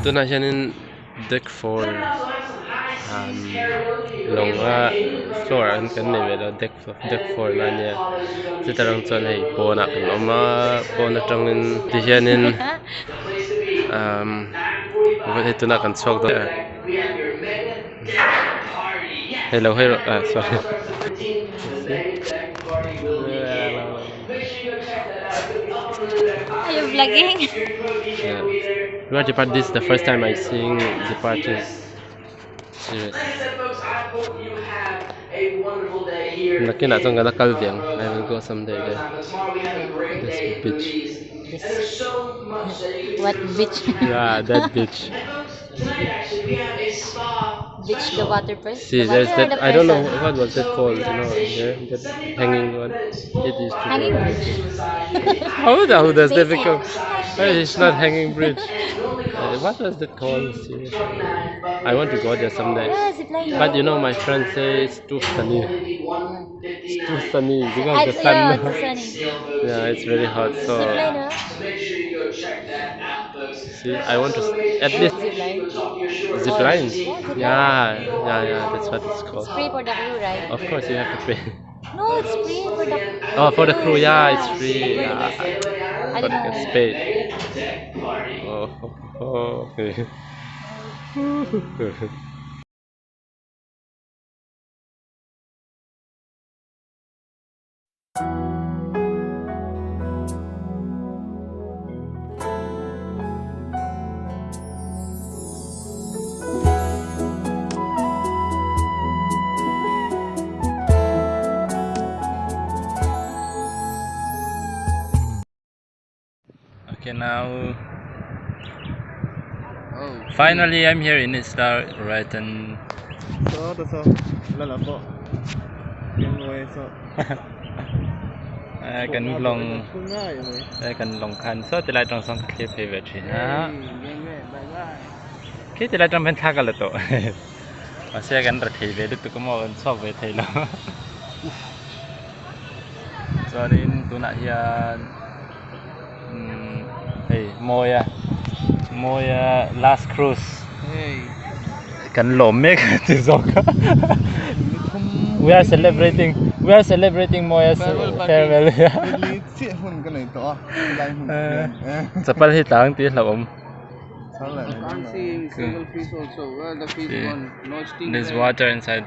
Ito na siya ng deck 4 longa floor an kan nei vela deck 4 na niya sitarang chon hei po na kan oma po na tong in dihianin ito na kan sok do hello hello sorry Are you vlogging? Yeah. This is the first time I sing the parties. Serious. Laki na itong galakal diyang. I will go someday there. This beach. What beach? Yeah, that beach. Beach, the water person? See, The there's water or that. the I don't know person? what was that called. You know, there, that hanging one. It used to Hanging go. bridge. How does that Basic. become? It's not hanging bridge. What was that called? Seriously. I want to go there someday. Yeah, zipline. But you know, my friends say it's too sunny. It's too sunny because the sun. Yeah, too sunny. Yeah, it's very hot. So Zipline, huh? see, I want to at least Zipline. zip line. Yeah, zipline. Yeah. That's what it's called. It's free for the crew, right? Of course, you have to pay. No, it's free for the crew. Oh, for the crew, yeah, it's free. Yeah, I but don't know. it's paid. Oh, okay. Okay, now finally I'm here in Isla Roatan. Cần lòng khăn số thì lại trong song clip hay vậy chứ ha. Khi thì lại trong bên thang cả là tổ. Mà xe gần rất thì về được tụi có mò so về thầy nó. Cho nên tụi nãy giờ hey môi last cruise. Cần lổm mấy cái từ gió. We are celebrating Moya's farewell. Sapal hitang ti lawom. Can't see single fish also. Well, the fish one, no sting. There's water inside.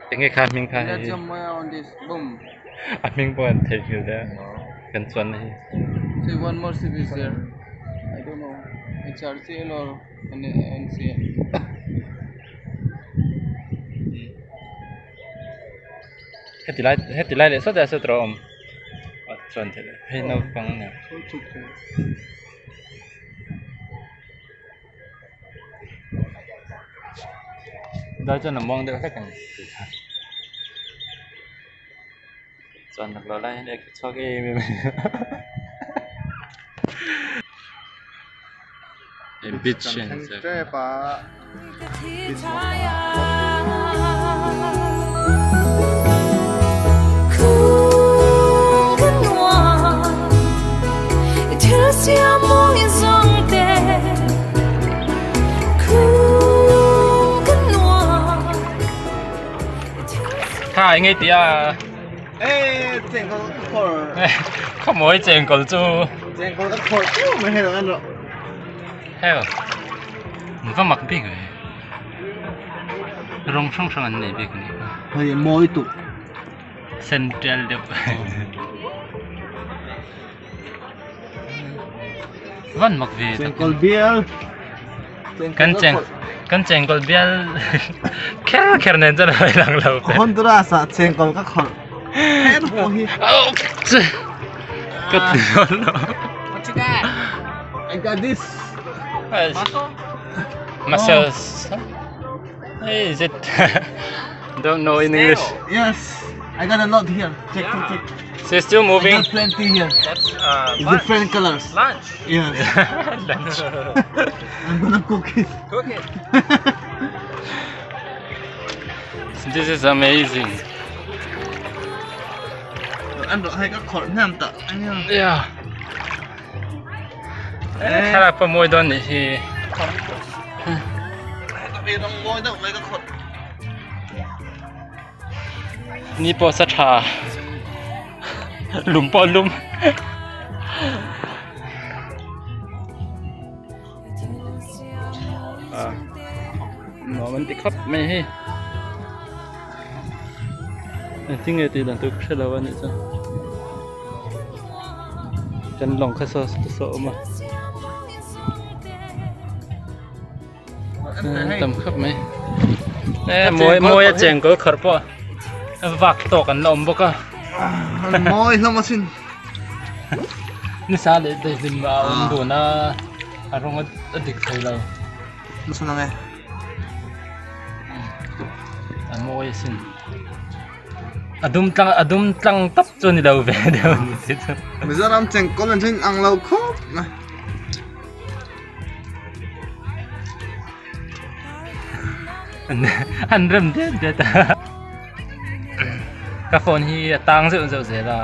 Tingi kaming ka. Let some Moya on this. Boom. Aming po and take you there. Kan swan hi. See one more ship is there. I don't know. It's RCL or NCL. Hết lại để xuất ra xuất rồi. Chuẩn thế. Hay nó bằng nè. Đó cho nó mong được hết cả. Chuẩn được rồi lại để cho cái em. Beach Thả ngay tía. Ê, chèn con khổ. Không mỗi chèn còn chú. Chèn con khổ chứ mày hay là ăn rồi. Heo. Mình có mặc biết rồi. Rong song song anh này biết này. Hơi môi tụ. Central được. Vẫn mặc về. Chèn con biel. Kan chèn con biel. Kher nên cho nó lang lâu. Honduras à, chèn con các khổ. Hết rồi. Cất nó. What you got? I got this. Muscles. Hey, is it? Don't know in English. Yes, I got a lot here. Check. So it's still I moving. got plenty here. That's Different colors. lunch. Yes. Lunch. I'm gonna cook it. Cook it. This is amazing. Ăn được hay các khổ nam tạ anh em. Yeah. Khá là môi đơn thì Vì nó ngồi đâu mấy cái khột. นี่ปอสถาหลุมปอลุมหนอมันติดครับไม่ให้จริงๆตีดันตุกเชลวันนี้จ้ะจันลองข้าซอสโซมาตำครับไหมมวยเจ๋งก็ขรปอวักตกันลมบก็ Môi lắm mà xin. นี่ซาเลยได้ยินว่าดูนะอารมณ์ดิกใส่เรา Nó sao nghe? มวยสินอดุมตั้งตับจนเราเวเดียวนี่สิ Bây giờ làm chèn có lần trên ăn lâu khóc này. อันเริ่มเด็ดกาโฟนที่ตั้งเสียละ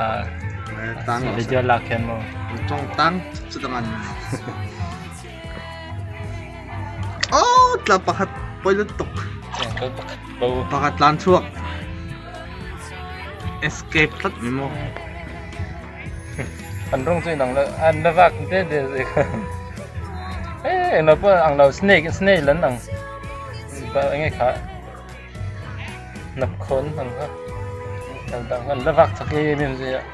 Tăng เดี๋ยวลักแค่มั้ง trong tăng setengah. Oh, telah pakat polutok. เบา Pakat lan suak. Escape thật memo. อันรุ่งช่วยหนังแล้วอันระวักเด็ดสิเราเพื่ออังเราสเนกแล้วหนังก็ไงคะนับคนหนังครับต่างๆกันระวักสักทีมีมั้ยอ่ะ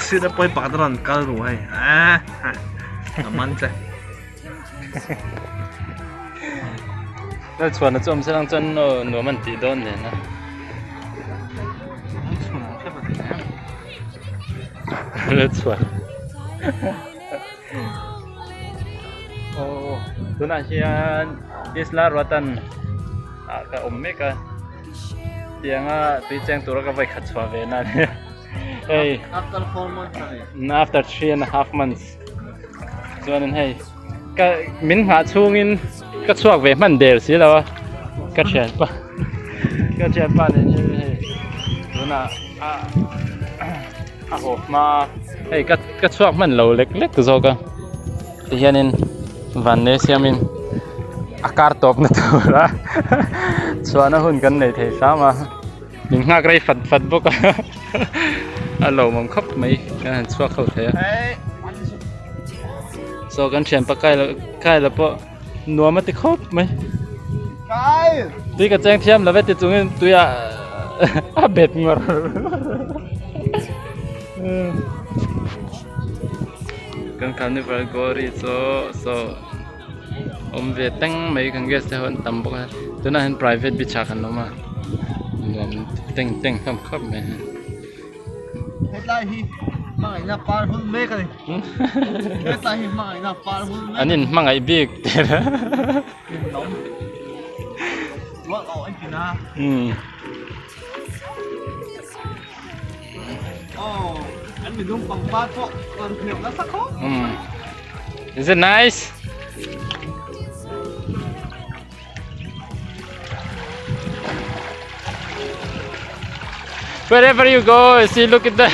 Sudah poi pakatran kalau hai. Aman sih. แล้วชวนนะจมเสียงจนหนูมันตีโดนเนี่ยนะแล้วชวนโอ้ตัวนั้นเชียนอิสลาโรตันกับอมเมกะเตียงไปแจ้งตัวเราก็ไปขัดชวาเวนั่นเฮ้ย After 4 months hari. after 3.5 months ส่วนนั้นให้ก็มินหาช่วงนี้ก็ช่วงเวมันเดียวสิแล้วก็เชียนป่ะเนี่ยตัวน่ะโหมาเฮ้ยก็ช่วงมันเราเล็กๆตัวก็ที่เห็นนี่วันนี้เสียมินอากาศตกนะตัวละส่วนนั้นหุ่นกันในเทสามามินหากไรฟัดบุกเรามันครบไหมกันช่วงเขาเทะโซกันเชียนปะใกล้แล้วปะนัวมันติดครบไหม Kai. ตีกับแจ้งเทียมแล้วไปติดตรงนี้ตัวอ่ะเบ็ดงอกันคาร์นิวัลกอริโซเวตั้งไม่กันเกสเท่านั้นตั้มปะตัวนั้น private บิชากันลงมาตั้งครบไหม Hết lại hi. Mang ảnh par hul me cái này. Hết lại hi mang ảnh par hul me. อันนี้มังไอบิ๊กเด้อ What anh chị na. Anh mình dùng bằng ba thôi. Còn thiệp nó sắc khóc. Is it nice? Wherever you go, see, look at that.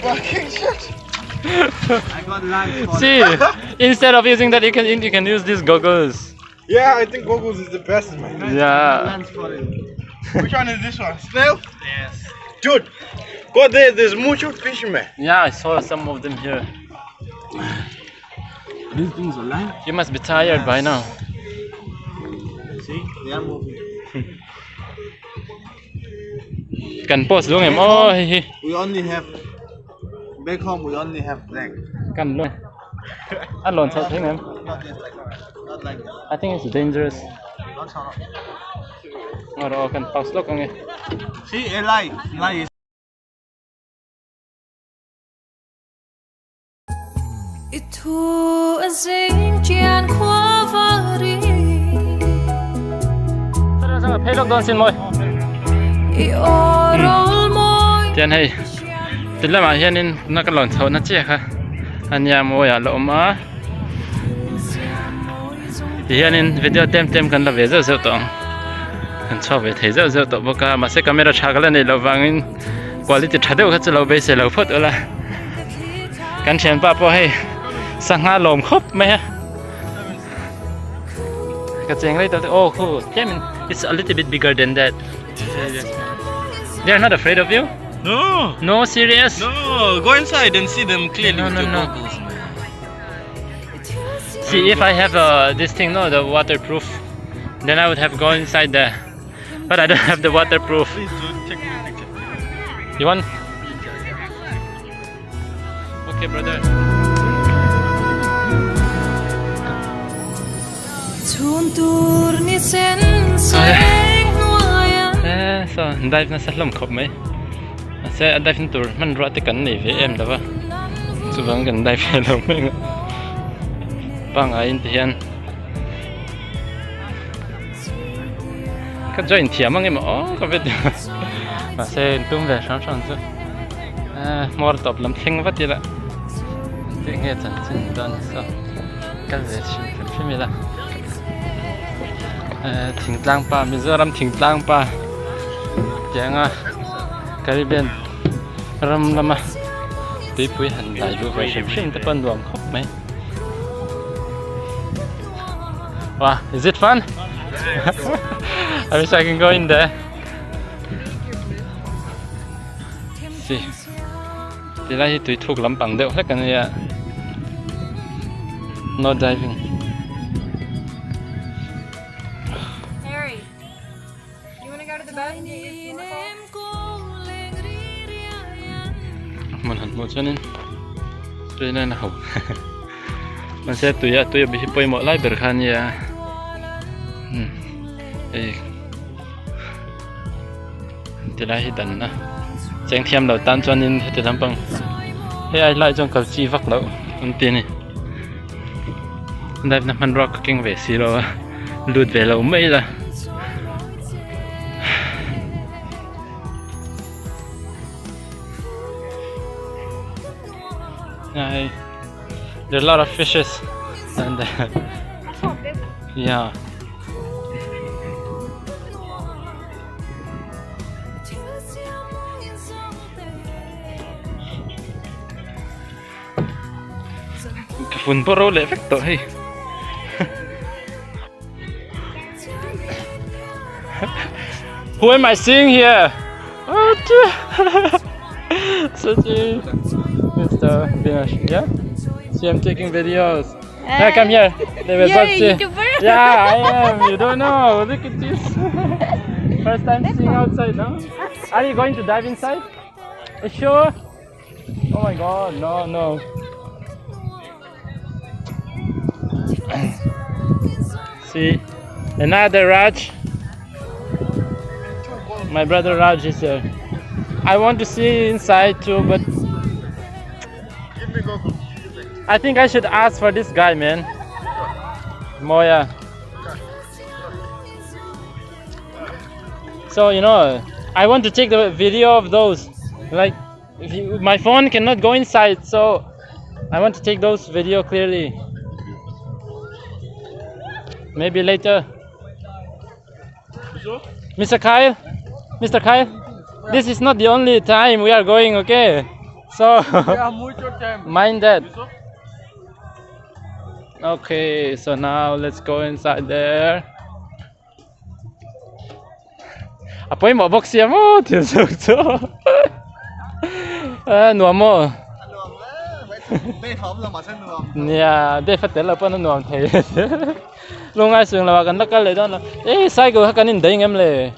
Fucking shit. I got lunch for See, instead of using that, you can use these goggles. Yeah, I think goggles is the best, man. Yeah. lunch for it. Which one is this one? Snail? Yes. Dude, go there. There's mucho fish, man. Yeah, I saw some of them here. These things are live. You must be tired by now. See, they are moving. Can pause luôn em. Oh, We only have back home. We only have black. can luôn. Ăn lộn sao thế em? Not just like not like that. I think it's dangerous. Not how. Rồi, can pause lúc không nghe. See, Eli is. Itu azing chian khoa vari Sao phải lúc đón xin môi. I orol moi Tiền hay. Tính là mà hiện nên nó cái lộn sao nó chết ha. Anh nhà môi à lộn mà. Thì hiện nên video tem cần là về rất tổng. Anh cho về thấy rất tổng bốc cả mà sẽ camera chạc lên này là vàng quality chặt được hết lâu bây giờ lâu phút rồi là. Căn chén ba po hay sang ha lom khop me ka cheng lai to oh cool yeah, it's a little bit bigger than that. They're not afraid of you? No. No, serious? No. Go inside and see them clearly. No, with no, your no. goggles, man. See, if I have this thing, no, the waterproof, then I would have gone inside there. But I don't have the waterproof. Please do take me a picture. You want? Okay, brother. So dive na sa lom khop mai. Sa dive na tour man ro te kan nei ve em dawa. Chu bang kan dive lo mai. Bang a in tian. Ka join thiam ang em oh ka vet. Ma se tum ve sang sang chu. Mor top lam thing va ti la. Ti nge chan chin don so. Ka ve shi mi la. Thing tlang pa Mizoram thing tlang pa. Jangan Caribbean ram lama tui pui han dai lu vai shim tepan duam khop mai. Wow, is it fun? I wish I can go in there. See,tilai tui thuk lampang deuh hlek kan ya. No diving. Harry, you wanna go to the bathroom? Mình hẳn một cho nên đây là nào mình sẽ tùy bị bơi mọi lại bờ khan ya thì lại thì đần na chẳng thêm đầu tan cho nên thì làm bằng thế ai lại trong cầu chi vắt lậu con tiền này đây là mình rock kinh về xí rồi lùi về lậu mấy là there are a lot of fishes and yeah. Phun boro lệ phách tội hay. Who am I seeing here? Oh, such a Mr. Binash, yeah? See, I'm taking videos. Hey, come here. They will You're a see. YouTuber? Yeah, I am. You don't know. Look at this. First time seeing outside, no? Are you going to dive inside? You sure? Oh my God, no. See, another Raj. My brother Raj is here. I want to see inside too, but I think I should ask for this guy, man. Moya. So, you know, I want to take the video of those. Like, my phone cannot go inside, so I want to take those video clearly. Maybe later. Mr. Kyle, this is not the only time we are going, okay? So, mind that. Okay, so now let's go inside there. Apoy mo box ya mo, tiusok to. Nuam mo. Yeah, they phát là phân nuam thầy. Lúc ai sương là gần cái đó là, sai cái cái nín đấy em lệ.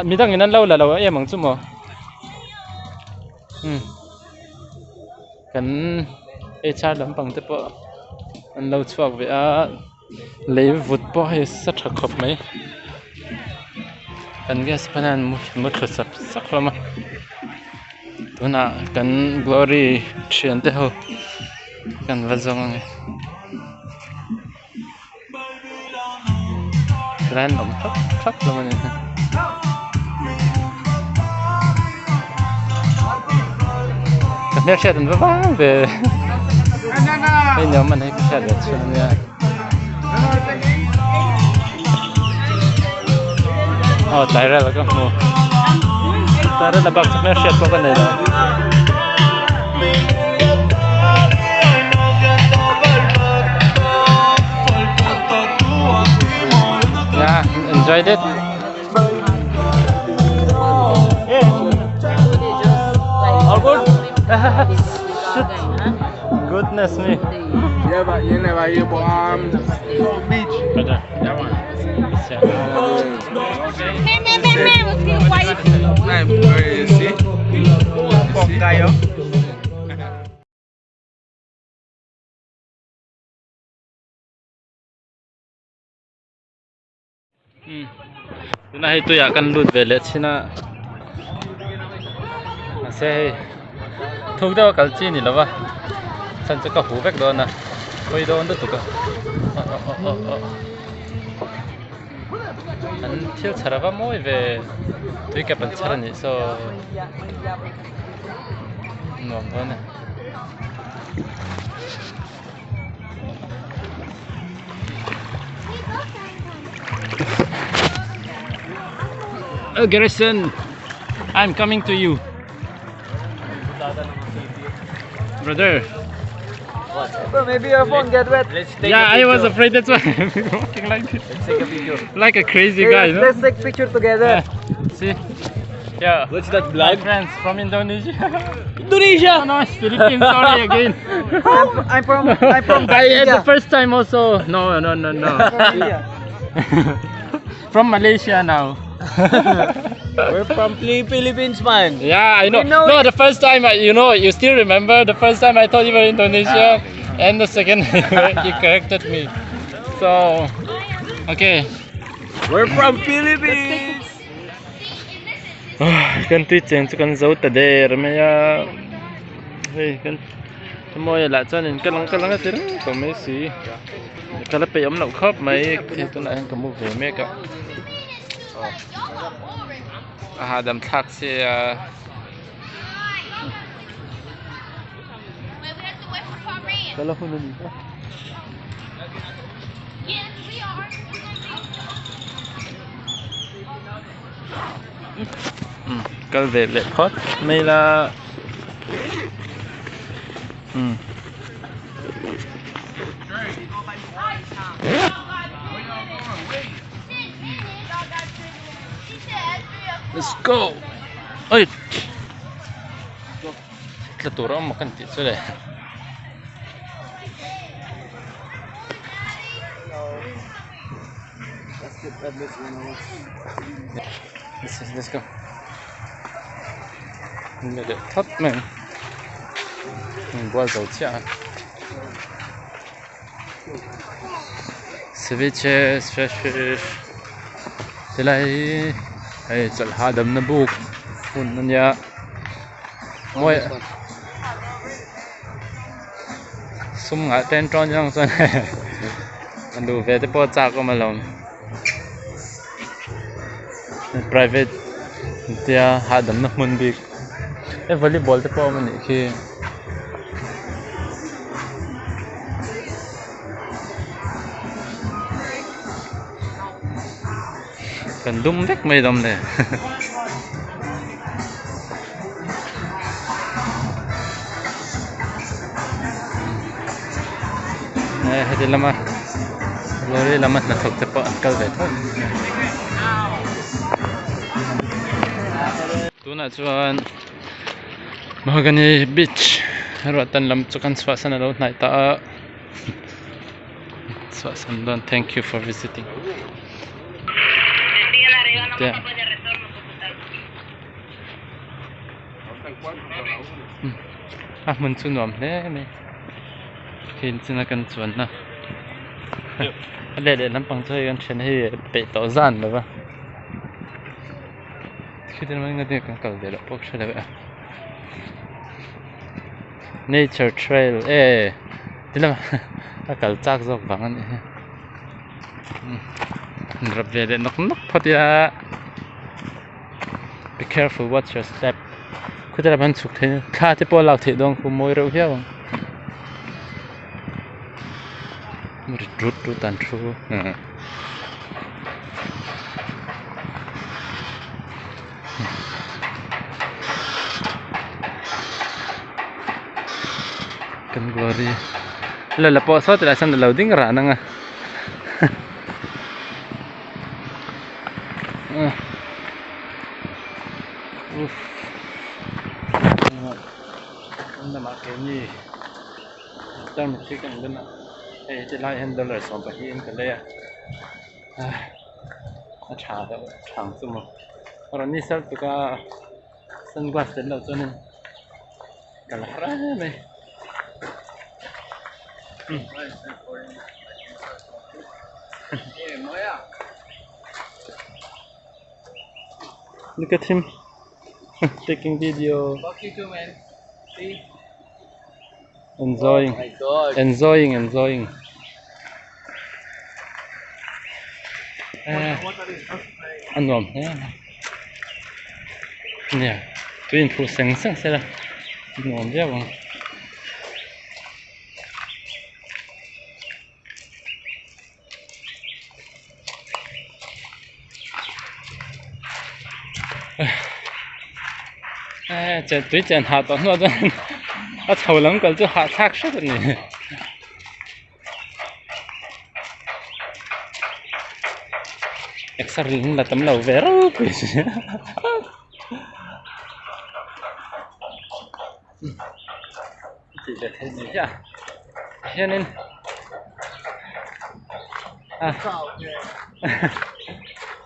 Mi đang nhìn lâu là lâu em mong chung mo. Cần cha lắm bằng thế bộ anh lâu chuộc về lấy vụt bỏ hay rất là khóc mấy cần cái span anh mất khởi sắc lắm mà tôi nào cần glory chuyện thế thôi cần vật dụng này ran động thấp luôn mà này cần biết chuyện vất về cái nhóm mình hay cái được chuyện nha. Tại ra là có mua. Ta rất là bác chấp nhận chuyện của cái này đó. enjoyed it? All good? Goodness me. Yeah, but you never hear about beach. Brother. That one. Quiet. I'm very see. Tuna itu ya kan lut velet sina. Ase thuk da kal chi ni lawa. San cha ka hu vek do na. Koi do nda tu ka. An thil charawa moi ve tui ka pan charani so. Nom do na. Oh, Garrison, I'm coming to you. Brother. Bro, maybe your phone get wet. Yeah, I was afraid that's why I'm walking like this. Let's take a video. Like a crazy guy, you know? Let's take picture together. See? Yeah. What's that My blood? friends from Indonesia. Indonesia! No, Philippines, sorry again. I'm from The first time also. No. From Malaysia now. We're from Philippines, man. Yeah, I know. We know No, the first time, you still remember the first time I thought you were Indonesia, and the second you corrected me. So, okay. We're from Philippines. Kan tweet change kan zo ta der maya. Hey, kan moy la chan in kalang atir ko me si. Kala pe om nau khop mai thi tu na ka mu ve me ka. Dam thak se kala hu ni ka. Kal về lệ hot may là let's go. Ôi là tụi nó một căn tiết rồi đấy. Let's go. Mình để thấp mình qua dầu chả switches fresh thế này hay chọn hà đầm nó buộc phun nó nhá mỗi sum ngã tên tròn nhang rồi này anh đủ về tới po cha có mà lòng private tia hà đầm nó mun big volleyball te po man khi kan dum vek mai dom le hadi lama lori lama na thok te po kal ve thôi tu na chuan Mahogany Beach Roatan lam chukan swasan alo nai ta swasan don. Thank you for visiting. Yeah. Mun chu nom le me hin china kan chuan na le lampang choi kan chen hi pe to zan ba khidan mang na de kan kal de la pok chale ba nature trail dilam akal chak jok bangan rap ve nok phatia be careful, watch your step. Kudra ban chuk the kha te po lak the dong khu moi ro hiao rut tan thu kan glory la po so tra san lo ding ra na nga nó mà cái gì tao mình chỉ cần bên nào thì chỉ lại hơn $1 sống bạc yên cái này nó trả đâu chẳng số mà còn như sao tụi cái sân quạt đến đâu cho nên cái là ra này look at him taking video. Fuck you too, man. See? Enjoying. Oh my God. Enjoying. Ăn ngon thế. Nè, tụi phụ sáng sáng sẽ là ngon rất là. Chơi tụi chơi hạt đó nó nó thầu lắm còn chứ hạt khác rất là nhiều. Excelling là tấm lầu vé rất quý. Chỉ để thế này chứ cho nên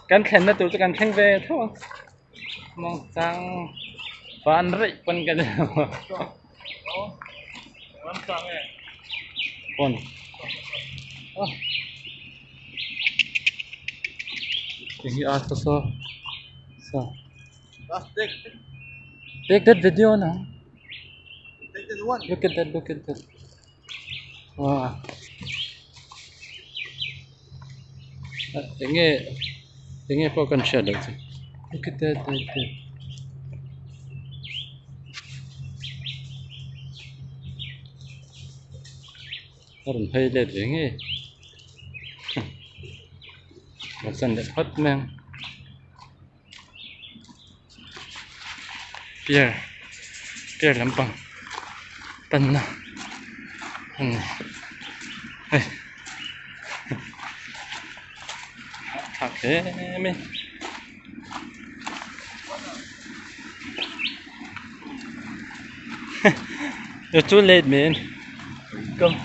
căn khen nó tụi căn khen về thôi mong sang van rị quân cái gì mà con tiếng gì so take that video now. Take this one. Look at that. Wow. Tiếng nghe có cần share được chứ. Look at that. Còn hơi lệch tiếng nghe. Một sân đẹp hết mang. Pier lắm bằng. Tân nào. Đây. Okay, mình. You're too late, man. Come.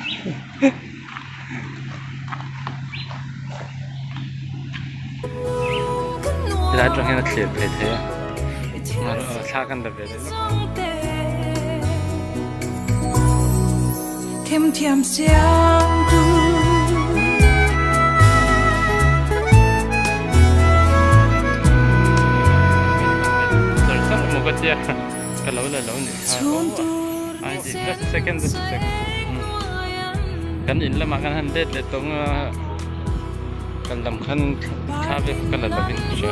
Lại trong cái clip về thế. Mà xa căn đặc biệt đấy. Thêm thiam xiang tu Một cái tia cái lẩu này ai gì just a second kan in la makan handet le tong kan lam khan kha ve kan la bin sha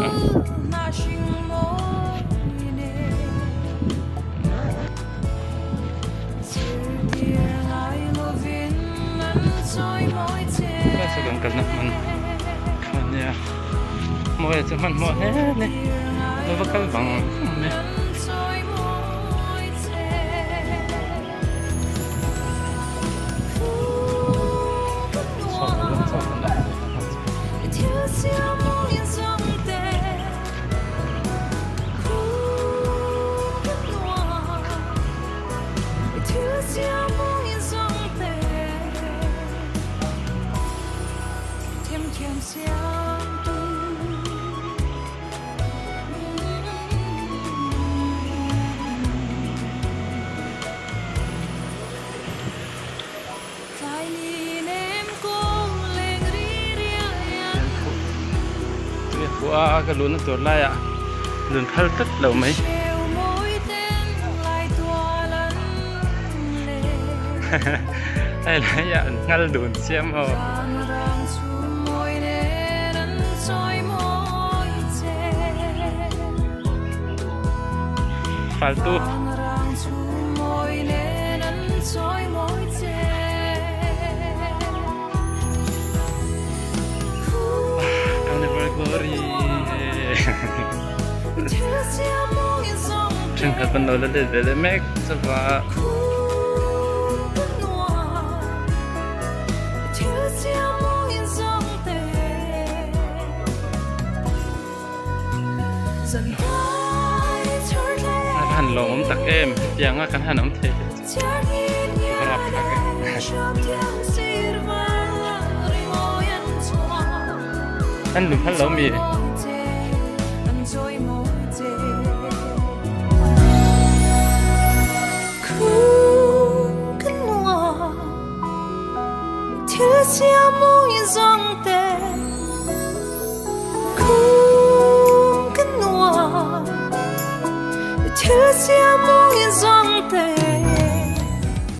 cái sự cần cần mình kan ya mỗi cái mình mỗi này nó vẫn cái bằng này cái lúa nó tuột lại ạ, lúa thල් tất lâu mấy, hay là dạ ngăn lúa xem hồ, phải tu, Trừng hợp bên đó là để make cho và hành lồng ống tắc em tiếng á căn hành ống thế rap anh lùm hành lồng mì Thiếu xia mũi giông tê Thiếu xia mũi giông